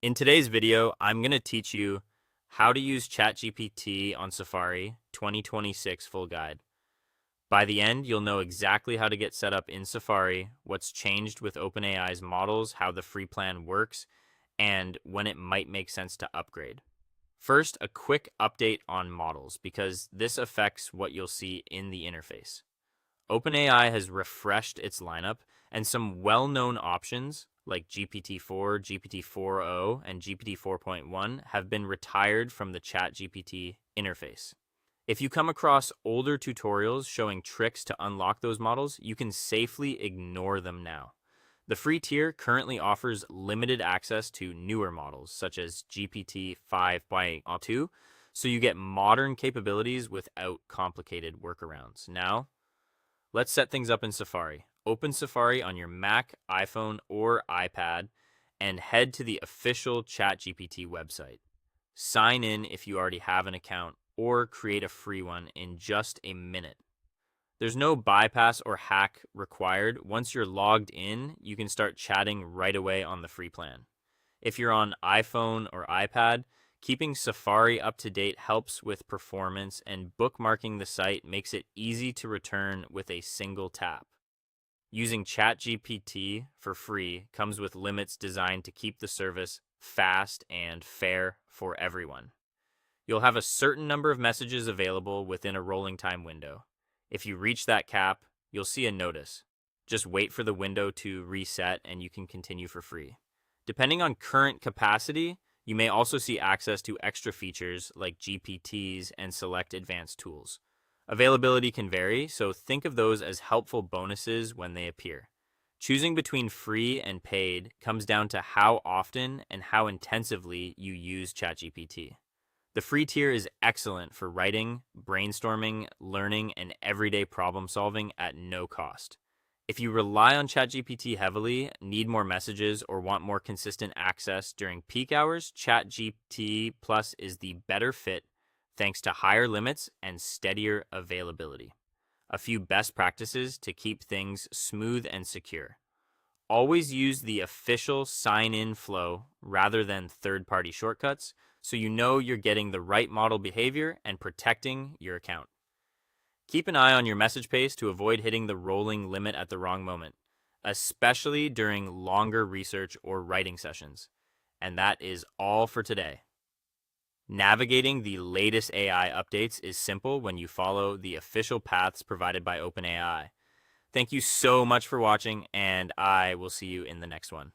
In today's video, I'm going to teach you how to use ChatGPT on Safari 2026 full guide. By the end, you'll know exactly how to get set up in Safari, what's changed with OpenAI's models, how the free plan works, and when it might make sense to upgrade. First, a quick update on models because this affects what you'll see in the interface. OpenAI has refreshed its lineup, and some well-known options like GPT-4, GPT-4o, and GPT 4.1 have been retired from the ChatGPT interface. If you come across older tutorials showing tricks to unlock those models, you can safely ignore them now. The free tier currently offers limited access to newer models, such as GPT 5.2, so you get modern capabilities without complicated workarounds. Now, let's set things up in Safari. Open Safari on your Mac, iPhone, or iPad and head to the official ChatGPT website. Sign in if you already have an account or create a free one in just a minute. There's no bypass or hack required. Once you're logged in, you can start chatting right away on the free plan. If you're on iPhone or iPad, keeping Safari up to date helps with performance, and bookmarking the site makes it easy to return with a single tap. Using ChatGPT for free comes with limits designed to keep the service fast and fair for everyone. You'll have a certain number of messages available within a rolling time window. If you reach that cap, you'll see a notice. Just wait for the window to reset and you can continue for free. Depending on current capacity, you may also see access to extra features like GPTs and select advanced tools. Availability can vary, so think of those as helpful bonuses when they appear. Choosing between free and paid comes down to how often and how intensively you use ChatGPT. The free tier is excellent for writing, brainstorming, learning, and everyday problem solving at no cost. If you rely on ChatGPT heavily, need more messages, or want more consistent access during peak hours, ChatGPT Plus is the better fit thanks to higher limits and steadier availability. A few best practices to keep things smooth and secure. Always use the official sign-in flow rather than third-party shortcuts, so you know you're getting the right model behavior and protecting your account. Keep an eye on your message pace to avoid hitting the rolling limit at the wrong moment, especially during longer research or writing sessions. And that is all for today. Navigating the latest AI updates is simple when you follow the official paths provided by OpenAI. Thank you so much for watching, and I will see you in the next one.